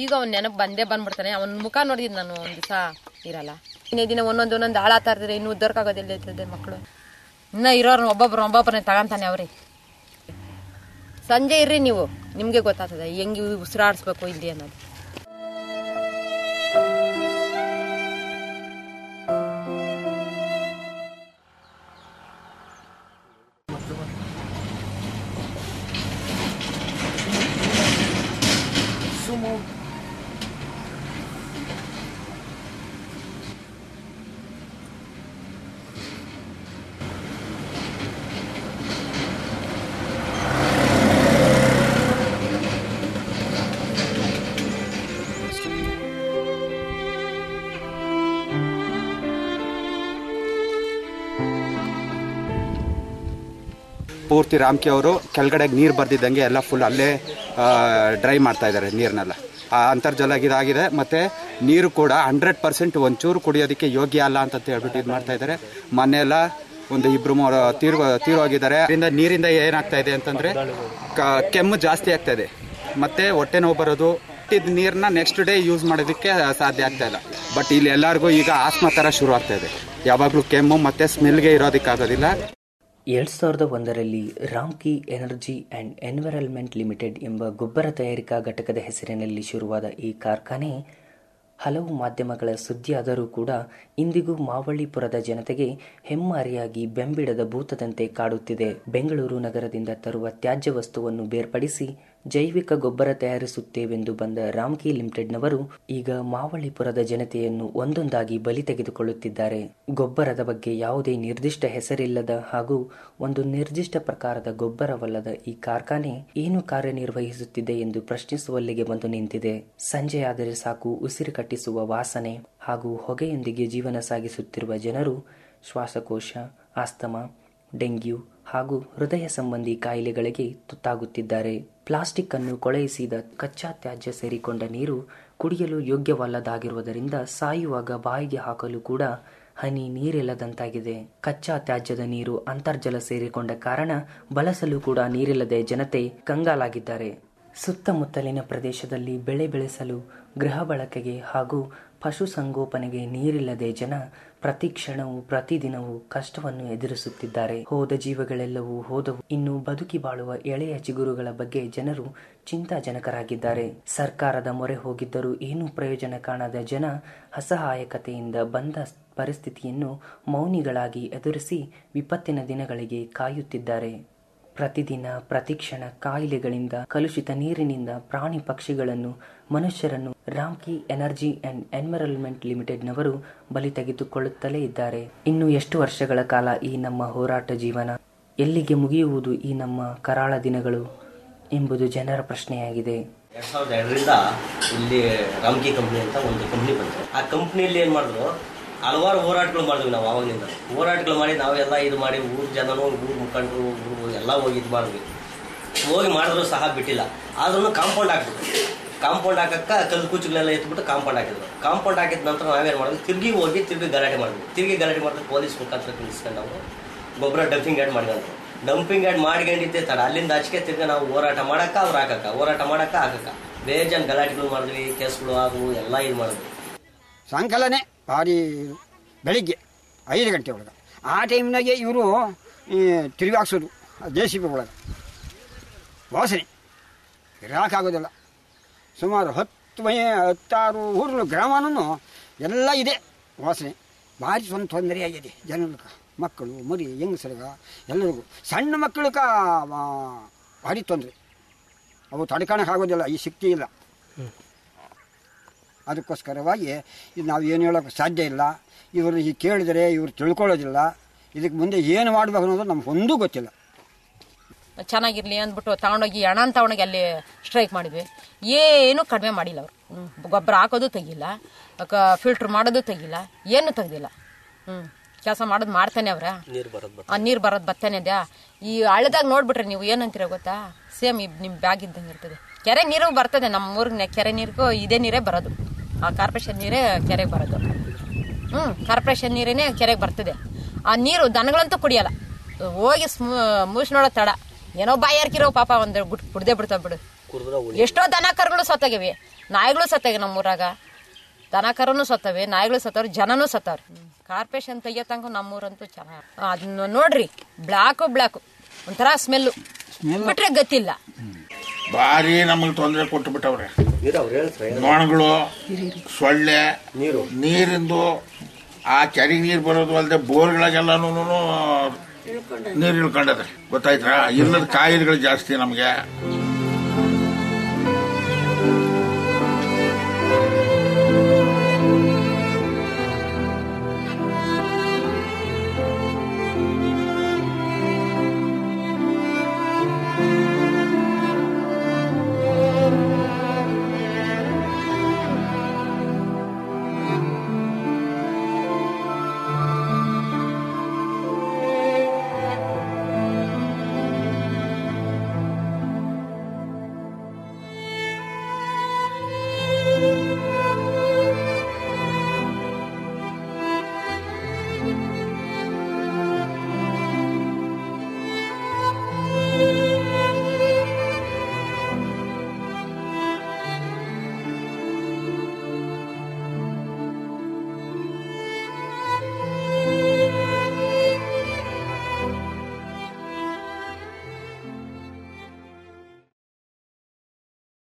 ಈಗ ಅವ್ನ ನೆನಪು ಬಂದ್ಬಿಡ್ತಾನೆ. ಅವನ ಮುಖ ನೋಡಿದ್ ನಾನು ಒಂದ್ ದಿವಸ ಇರಲ್ಲ. ಇನ್ನೇ ದಿನ ಒಂದೊಂದು ಹಾಳಾಗ್ತಾ ಇರ್ತಾರೆ. ಇನ್ನು ಉದ್ದಾರಕ್ಕಾಗೋದಿಲ್ಲ ಇರ್ತದೆ ಮಕ್ಕಳು. ಇನ್ನ ಇರೋರ್ನ ಒಬ್ಬೊಬ್ಬರನ್ನೇ ತಗೊಂತಾನೆ ಅವ್ರಿ. ಸಂಜೆ ಇರ್ರಿ ನೀವು, ನಿಮ್ಗೆ ಗೊತ್ತಾಗ್ತದೆ ಹೆಂಗೆ ಉಸಿರಾಡಿಸ್ಬೇಕು ಇಲ್ಲಿ ಅನ್ನೋದು. ಪೂರ್ತಿ ರಾಮ್ಕಿ ಅವರು ಕೆಳಗಡೆ ನೀರು ಬರ್ದಿದ್ದಂಗೆ ಎಲ್ಲ ಫುಲ್ ಅಲ್ಲೇ ಡ್ರೈ ಮಾಡ್ತಾ ಇದ್ದಾರೆ ನೀರನ್ನೆಲ್ಲ. ಆ ಅಂತರ್ಜಲ ಇದಾಗಿದೆ. ಮತ್ತು ನೀರು ಕೂಡ 100% ಒಂಚೂರು ಕುಡಿಯೋದಕ್ಕೆ ಯೋಗ್ಯ ಅಲ್ಲ ಅಂತ ಹೇಳ್ಬಿಟ್ಟು ಇದು ಮಾಡ್ತಾ ಇದ್ದಾರೆ. ಮೊನ್ನೆಲ್ಲ ಒಂದು 2-3 ತೀರೋಗಿದ್ದಾರೆ. ಅದರಿಂದ ನೀರಿಂದ ಏನಾಗ್ತಾ ಇದೆ ಅಂತಂದರೆ ಕೆಮ್ಮು ಜಾಸ್ತಿ ಆಗ್ತಾ ಇದೆ ಮತ್ತು ಹೊಟ್ಟೆ ನೋವು ಬರೋದು. ಇದು ನೀರನ್ನ ನೆಕ್ಸ್ಟ್ ಡೇ ಯೂಸ್ ಮಾಡೋದಕ್ಕೆ ಸಾಧ್ಯ ಆಗ್ತಾ ಇಲ್ಲ. ಬಟ್ ಇಲ್ಲಿ ಎಲ್ಲರಿಗೂ ಈಗ ಆಸ್ಮಾ ಥರ ಶುರು ಆಗ್ತಾ ಇದೆ. ಯಾವಾಗಲೂ ಕೆಮ್ಮು ಮತ್ತು ಸ್ಮೆಲ್ಗೆ ಇರೋದಕ್ಕಾಗೋದಿಲ್ಲ. 2001ರಲ್ಲಿ Ramky energy and environment limited ಎಂಬ ಗೊಬ್ಬರ ತಯಾರಿಕಾ ಘಟಕದ ಹೆಸರಿನಲ್ಲಿ ಶುರುವಾದ ಈ ಕಾರ್ಖಾನೆ ಹಲವು ಮಾಧ್ಯಮಗಳ ಸುದ್ದಿಯಾದರೂ ಕೂಡ ಇಂದಿಗೂ ಮಾವಳ್ಳಿಪುರದ ಜನತೆಗೆ ಹೆಮ್ಮಾರಿಯಾಗಿ ಬೆಂಬಿಡದ ಭೂತದಂತೆ ಕಾಡುತ್ತಿದೆ. ಬೆಂಗಳೂರು ನಗರದಿಂದ ತರುವ ತ್ಯಾಜ್ಯ ವಸ್ತುವನ್ನು ಬೇರ್ಪಡಿಸಿ ಜೈವಿಕ ಗೊಬ್ಬರ ತಯಾರಿಸುತ್ತೇವೆಂದು ಬಂದ ರಾಮ್ಕಿ ಲಿಮಿಟೆಡ್ನವರು ಈಗ ಮಾವಳ್ಳಿಪುರದ ಜನತೆಯನ್ನು ಒಂದೊಂದಾಗಿ ಬಲಿ ತೆಗೆದುಕೊಳ್ಳುತ್ತಿದ್ದಾರೆ. ಗೊಬ್ಬರದ ಬಗ್ಗೆ ಯಾವುದೇ ನಿರ್ದಿಷ್ಟ ಹೆಸರಿಲ್ಲದ ಹಾಗೂ ಒಂದು ನಿರ್ದಿಷ್ಟ ಪ್ರಕಾರದ ಗೊಬ್ಬರವಲ್ಲದ ಈ ಕಾರ್ಖಾನೆ ಏನು ಕಾರ್ಯನಿರ್ವಹಿಸುತ್ತಿದೆ ಎಂದು ಪ್ರಶ್ನಿಸುವಲ್ಲಿಗೆ ಬಂದು ನಿಂತಿದೆ. ಸಂಜೆಯಾದರೆ ಸಾಕು ಉಸಿರು ಕಟ್ಟಿಸುವ ವಾಸನೆ ಹಾಗೂ ಹೊಗೆಯೊಂದಿಗೆ ಜೀವನ ಸಾಗಿಸುತ್ತಿರುವ ಜನರು ಶ್ವಾಸಕೋಶ, ಆಸ್ತಮಾ, ಡೆಂಗ್ಯೂ ಹಾಗೂ ಹೃದಯ ಸಂಬಂಧಿ ಕಾಯಿಲೆಗಳಿಗೆ ತುತ್ತಾಗುತ್ತಿದ್ದಾರೆ. ಪ್ಲಾಸ್ಟಿಕ್ ಅನ್ನು ಕೊಳೆಯಿಸಿದ ಕಚ್ಚಾ ತ್ಯಾಜ್ಯ ಸೇರಿಕೊಂಡ ನೀರು ಕುಡಿಯಲು ಯೋಗ್ಯವಲ್ಲದಾಗಿರುವುದರಿಂದ ಸಾಯುವಾಗ ಬಾಯಿಗೆ ಹಾಕಲು ಕೂಡ ಹನಿ ನೀರಿಲ್ಲದಂತಾಗಿದೆ. ಕಚ್ಚಾ ತ್ಯಾಜ್ಯದ ನೀರು ಅಂತರ್ಜಲ ಸೇರಿಕೊಂಡ ಕಾರಣ ಬಳಸಲು ಕೂಡ ನೀರಿಲ್ಲದೆ ಜನತೆ ಕಂಗಾಲಾಗಿದ್ದಾರೆ. ಸುತ್ತಮುತ್ತಲಿನ ಪ್ರದೇಶದಲ್ಲಿ ಬೆಳೆ ಬೆಳೆಸಲು, ಗೃಹ ಬಳಕೆಗೆ ಹಾಗೂ ಪಶುಸಂಗೋಪನೆಗೆ ನೀರಿಲ್ಲದೆ ಜನ ಪ್ರತಿ ಕ್ಷಣವೂ ಪ್ರತಿದಿನವೂ ಕಷ್ಟವನ್ನು ಎದುರಿಸುತ್ತಿದ್ದಾರೆ. ಹೋದ ಜೀವಗಳೆಲ್ಲವೂ ಹೋದವು. ಇನ್ನು ಬದುಕಿ ಬಾಳುವ ಎಳೆಯ ಚಿಗುರುಗಳ ಬಗ್ಗೆ ಜನರು ಚಿಂತಾಜನಕರಾಗಿದ್ದಾರೆ. ಸರ್ಕಾರದ ಮೊರೆ ಹೋಗಿದ್ದರೂ ಏನೂ ಪ್ರಯೋಜನ ಕಾಣದ ಜನ ಅಸಹಾಯಕತೆಯಿಂದ ಬಂದ ಪರಿಸ್ಥಿತಿಯನ್ನು ಮೌನಿಗಳಾಗಿ ಎದುರಿಸಿ ವಿಪತ್ತಿನ ದಿನಗಳಿಗೆ ಕಾಯುತ್ತಿದ್ದಾರೆ. ಪ್ರತಿದಿನ ಪ್ರತಿಕ್ಷಣ ಕಾಯಿಲೆಗಳಿಂದ, ಕಲುಷಿತ ನೀರಿನಿಂದ ಪ್ರಾಣಿ ಪಕ್ಷಿಗಳನ್ನು, ಮನುಷ್ಯರನ್ನು ರಾಮ್ಕಿ ಎನರ್ಜಿ ಅಂಡ್ ಎನ್ವಿರಾನ್ಮೆಂಟ್ ಲಿಮಿಟೆಡ್ನವರು ಬಲಿ ತೆಗೆದುಕೊಳ್ಳುತ್ತಲೇ ಇದ್ದಾರೆ. ಇನ್ನು ಎಷ್ಟು ವರ್ಷಗಳ ಕಾಲ ಈ ನಮ್ಮ ಹೋರಾಟ ಜೀವನ? ಎಲ್ಲಿಗೆ ಮುಗಿಯುವುದು ಈ ನಮ್ಮ ಕರಾಳ ದಿನಗಳು ಎಂಬುದು ಜನರ ಪ್ರಶ್ನೆಯಾಗಿದೆ. 2002ರಿಂದ ಇಲ್ಲಿ ರಾಮ್ಕಿ ಕಂಪ್ನಿ ಅಂತ ಒಂದು ಕಂಪ್ನಿ ಬಂತು. ಆ ಕಂಪ್ನಿಯಲ್ಲಿ ಏನ್ ಮಾಡಿದ್ರು, ಹಲವಾರು ಹೋರಾಟಗಳು ಮಾಡಿದ್ವಿ ನಾವು. ಆವಾಗಿನಿಂದ ಹೋರಾಟಗಳು ಮಾಡಿ ನಾವೆಲ್ಲ ಇದು ಮಾಡಿ ಊರ್ ಜನನು, ಊರ್ ಮುಖಂಡರು, ಎಲ್ಲ ಹೋಗಿ ಇದು ಮಾಡಿದ್ವಿ. ಹೋಗಿ ಮಾಡಿದ್ರು ಸಹ ಬಿಟ್ಟಿಲ್ಲ. ಆದ್ರೂ ಕಾಂಪೌಂಡ್ ಹಾಕ್ಬಿಟ್ಟು, ಕಾಂಪೌಂಡ್ ಹಾಕಕ್ಕ ಕಲ್ಲು ಕೂಚುಗಳೆಲ್ಲ ಎತ್ಬಿಟ್ಟು ಕಾಂಪೌಂಡ್ ಹಾಕಿದ್ರು. ಕಾಂಪೌಂಡ್ ಹಾಕಿದ ನಂತರ ನಾವೇನು ಮಾಡಿದ್ವಿ, ತಿರುಗಿ ಗಲಾಟೆ ಮಾಡಿದ್ವಿ. ತಿರುಗಿ ಗಲಾಟೆ ಮಾಡಿದ್ರೆ ಪೊಲೀಸ್ ಮುಖಾಂತರ ನಿಲ್ಸ್ಕೊಂಡು ನಾವು ಗೊಬ್ಬರ ಡಂಪಿಂಗ್ ಯಾರ್ಡ್ ಮಾಡ್ಕೊಂಡ್ರು. ಡಂಪಿಂಗ್ ಯಾರ್ಡ್ ಮಾಡ್ಕೊಂಡಿದ್ದೆ ತಡ ಅಲ್ಲಿಂದ ಆಚೆಗೆ ತಿರ್ಗಿ ನಾವು ಹೋರಾಟ ಮಾಡಕ್ಕ, ಅವ್ರು ಹಾಕಕ್ಕ, ಹೋರಾಟ ಮಾಡಕ್ಕ ಹಾಕಕ್ಕ ಬೇಜಾನ್ ಗಲಾಟೆಗಳು ಮಾಡಿದ್ವಿ. ಕೇಸ್ಗಳು ಆದವು, ಎಲ್ಲ ಇದು ಮಾಡಿದ್ವಿ. ಸಾಯಂಕಾಲನೇ ಭಾರಿ ಬೆಳಿಗ್ಗೆ 5 ಗಂಟೆ ಒಳಗೆ ಆ ಟೈಮ್ನಾಗೆ ಇವರು ತಿರುಗಿ ಹಾಕ್ಸೋದು JCB ಒಳಗೆ. ವಾಸನೆ ಇರೋಕ್ಕಾಗೋದಿಲ್ಲ. ಸುಮಾರು 16 ಊರು ಗ್ರಾಮನೂ ಎಲ್ಲ ಇದೆ ವಾಸನೆ. ಭಾರಿ ತೊಂದರೆಯಾಗಿದೆ ಜನರಿಗೆ, ಮಕ್ಕಳು ಮರಿ ಹೆಂಗಸರಿಗ ಎಲ್ಲರಿಗೂ. ಸಣ್ಣ ಮಕ್ಕಳಿಗ ಭಾರಿ ತೊಂದರೆ. ಅವು ತಡ್ಕೊಳಕ್ಕಾಗೋದಿಲ್ಲ, ಈ ಶಕ್ತಿ ಇಲ್ಲ. ಅದಕ್ಕೋಸ್ಕರವಾಗಿ ಇದು ನಾವು ಏನು ಹೇಳೋಕ್ಕೆ ಸಾಧ್ಯ ಇಲ್ಲ. ಇವರು ಈ ಕೇಳಿದರೆ ಇವರು ತಿಳ್ಕೊಳ್ಳೋದಿಲ್ಲ. ಇದಕ್ಕೆ ಮುಂದೆ ಏನು ಮಾಡಬೇಕು ಅನ್ನೋದು ನಮ್ಗೆ ಒಂದೂ ಗೊತ್ತಿಲ್ಲ. ಚೆನ್ನಾಗಿರ್ಲಿ ಅಂದ್ಬಿಟ್ಟು ತಗೊಂಡೋಗಿ ತಗೊಂಡೋಗಿ ಅಲ್ಲಿ ಸ್ಟ್ರೈಕ್ ಮಾಡಿದ್ವಿ. ಏನು ಕಡಿಮೆ ಮಾಡಿಲ್ಲ ಅವರು. ಗೊಬ್ಬರ ಹಾಕೋದು ತೆಗಿಲ್ಲ, ಫಿಲ್ಟರ್ ಮಾಡೋದು ತೆಗಿಲ್ಲ, ಏನು ತೆಗ್ದಿಲ್ಲ. ಕೆಲಸ ಮಾಡೋದು ಮಾಡ್ತಾನೆ ಅವ್ರ. ನೀರು ಬರೋದು ಬರ್ತಾನೆ ಅದ್ಯಾ. ಈ ಹಳ್ಳದಾಗ ನೋಡ್ಬಿಟ್ರೆ ನೀವು ಏನಂತೀರ ಗೊತ್ತಾ, ಸೇಮ್ ನಿಮ್ಮ ಬ್ಯಾಗ್ ಇದ್ದಂಗೆ ಇರ್ತದೆ. ಕೆರೆ ನೀರು ಬರ್ತದೆ, ನಮ್ಮ ಊರಿಗೆ ಕೆರೆ ನೀರಿಗೂ ಇದೇ ನೀರೇ ಬರೋದು. ಆ ಕಾರ್ಪೊರೇಷನ್ ನೀರೇ ಕೆರೆಗೆ ಬರೋದು. ಕಾರ್ಪೊರೇಷನ್ ನೀರೇನೆ ಕೆರೆಗೆ ಬರ್ತದೆ. ಆ ನೀರು ದನಗಳಂತೂ ಕುಡಿಯಲ್ಲ. ಹೋಗಿ ಮೂಸ್ ನೋಡೋ ತಡ ಏನೋ ಬಾಯಾರ್ಕಿರೋ ಪಾಪ ಒಂದು ಕುಡ್ದೇ ಬಿಡ್ತಾವ ಬಿಡು. ಎಷ್ಟೋ ದನ ಕರುಗಳು ಸತ್ತೋಗಿವೆ. ನಾಯಿಗಳು ಸತ್ತವೆ ನಮ್ಮೂರಾಗ, ದನ ಕರನು ಸತ್ತವೆ, ನಾಯಿಗಳು ಸತ್ತವ್ರೆ, ಜನನೂ ಸತ್ತವ್ರೆ. ಕಾರ್ಪೊರೇಷನ್ ತೆಗಿಯೋ ತನಕ ನಮ್ಮೂರಂತೂ ಚೆನ್ನಾಗಿ ಅದನ್ನ ನೋಡ್ರಿ, ಬ್ಲ್ಯಾಕು ಒಂಥರ ಸ್ಮೆಲ್ಲು ಬಿಟ್ರೆ ಗತಿಲ್ಲ. ಭಾರಿ ನಮಗೆ ತೊಂದರೆ ಕೊಟ್ಟು ಬಿಟ್ಟವ್ರೆ. ನೊಣಗಳು, ಸೊಳ್ಳೆ, ನೀರಿಂದು ಆ ಕೆರೆಗೆ ನೀರು ಬರೋದು ಅಲ್ಲದೆ ಬೋರ್ಗಳಿಗೆಲ್ಲನೂ ನೀರು ಇಳ್ಕೊಂಡದೆ. ಗೊತ್ತಾಯ್ತಾ? ಇಲ್ಲದ ಕಾಯಿಲೆಗಳು ಜಾಸ್ತಿ ನಮಗೆ.